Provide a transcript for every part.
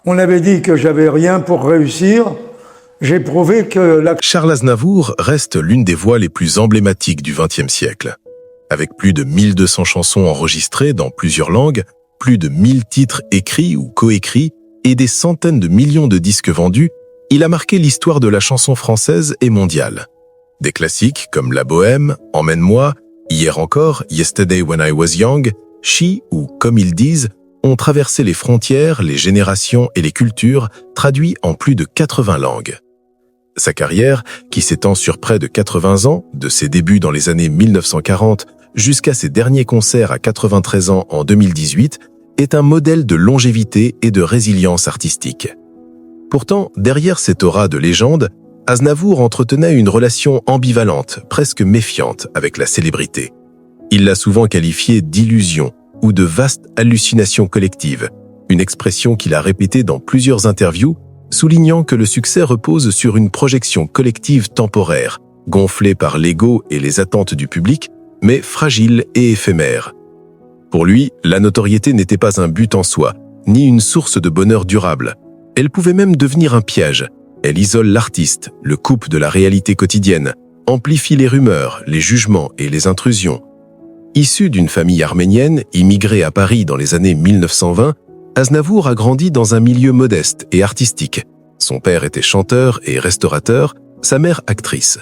On avait dit que j'avais rien pour réussir. J'ai prouvé que Charles Aznavour reste l'une des voix les plus emblématiques du XXe siècle. Avec plus de 1200 chansons enregistrées dans plusieurs langues, plus de 1000 titres écrits ou coécrits et des centaines de millions de disques vendus, il a marqué l'histoire de la chanson française et mondiale. Des classiques comme La Bohème, Emmène-moi, Hier encore, Yesterday When I Was Young, She ou Comme ils disent, ont traversé les frontières, les générations et les cultures, traduits en plus de 80 langues. Sa carrière, qui s'étend sur près de 80 ans, de ses débuts dans les années 1940 jusqu'à ses derniers concerts à 93 ans en 2018, est un modèle de longévité et de résilience artistique. Pourtant, derrière cette aura de légende, Aznavour entretenait une relation ambivalente, presque méfiante avec la célébrité. Il l'a souvent qualifiée d'illusion ou de vaste hallucination collective, une expression qu'il a répétée dans plusieurs interviews, soulignant que le succès repose sur une projection collective temporaire, gonflée par l'ego et les attentes du public, mais fragile et éphémère. Pour lui, la notoriété n'était pas un but en soi, ni une source de bonheur durable. Elle pouvait même devenir un piège. Elle isole l'artiste, le coupe de la réalité quotidienne, amplifie les rumeurs, les jugements et les intrusions. Issu d'une famille arménienne, immigrée à Paris dans les années 1920, Aznavour a grandi dans un milieu modeste et artistique. Son père était chanteur et restaurateur, sa mère actrice.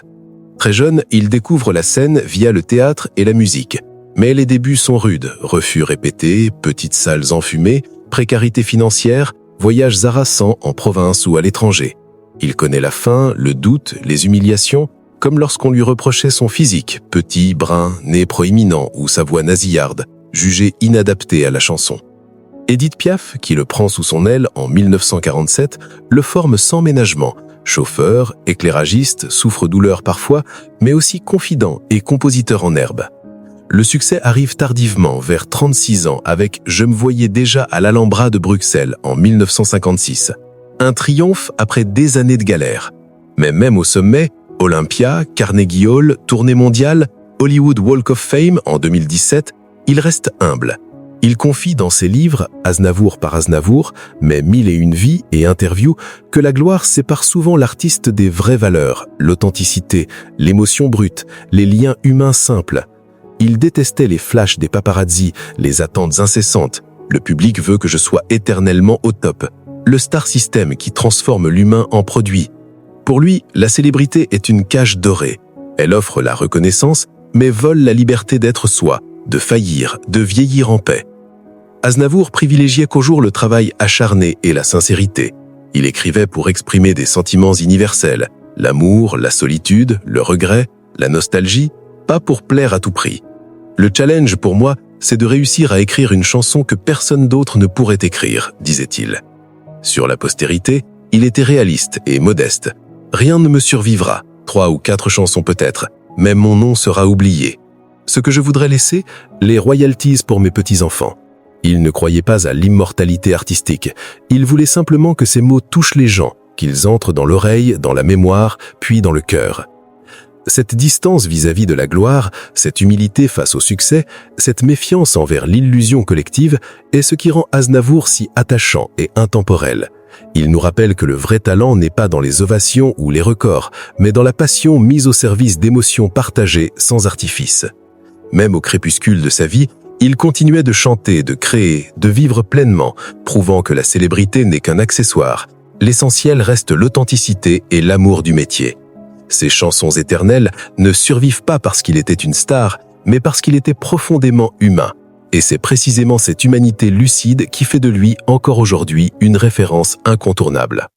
Très jeune, il découvre la scène via le théâtre et la musique. Mais les débuts sont rudes, refus répétés, petites salles enfumées, précarité financière, voyages harassants en province ou à l'étranger. Il connaît la faim, le doute, les humiliations, comme lorsqu'on lui reprochait son physique, petit, brun, nez proéminent ou sa voix nasillarde, jugée inadaptée à la chanson. Édith Piaf, qui le prend sous son aile en 1947, le forme sans ménagement, chauffeur, éclairagiste, souffre-douleur parfois, mais aussi confident et compositeur en herbe. Le succès arrive tardivement, vers 36 ans, avec « Je me voyais déjà à l'Alhambra de Bruxelles » en 1956. Un triomphe après des années de galère. Mais même au sommet, Olympia, Carnegie Hall, tournée mondiale, Hollywood Walk of Fame en 2017, il reste humble. Il confie dans ses livres, Aznavour par Aznavour, mais 1001 vies et interviews, que la gloire sépare souvent l'artiste des vraies valeurs, l'authenticité, l'émotion brute, les liens humains simples. Il détestait les flashs des paparazzi, les attentes incessantes. Le public veut que je sois éternellement au top. Le star system qui transforme l'humain en produit. Pour lui, la célébrité est une cage dorée. Elle offre la reconnaissance, mais vole la liberté d'être soi, de faillir, de vieillir en paix. Aznavour privilégiait qu'au jour le travail acharné et la sincérité. Il écrivait pour exprimer des sentiments universels, l'amour, la solitude, le regret, la nostalgie, pas pour plaire à tout prix. Le challenge pour moi, c'est de réussir à écrire une chanson que personne d'autre ne pourrait écrire, disait-il. Sur la postérité, il était réaliste et modeste. Rien ne me survivra, 3 ou 4 chansons peut-être, même mon nom sera oublié. Ce que je voudrais laisser, les royalties pour mes petits-enfants. Il ne croyait pas à l'immortalité artistique. Il voulait simplement que ces mots touchent les gens, qu'ils entrent dans l'oreille, dans la mémoire, puis dans le cœur. Cette distance vis-à-vis de la gloire, cette humilité face au succès, cette méfiance envers l'illusion collective est ce qui rend Aznavour si attachant et intemporel. Il nous rappelle que le vrai talent n'est pas dans les ovations ou les records, mais dans la passion mise au service d'émotions partagées sans artifice. Même au crépuscule de sa vie, il continuait de chanter, de créer, de vivre pleinement, prouvant que la célébrité n'est qu'un accessoire. L'essentiel reste l'authenticité et l'amour du métier. Ses chansons éternelles ne survivent pas parce qu'il était une star, mais parce qu'il était profondément humain. Et c'est précisément cette humanité lucide qui fait de lui, encore aujourd'hui, une référence incontournable.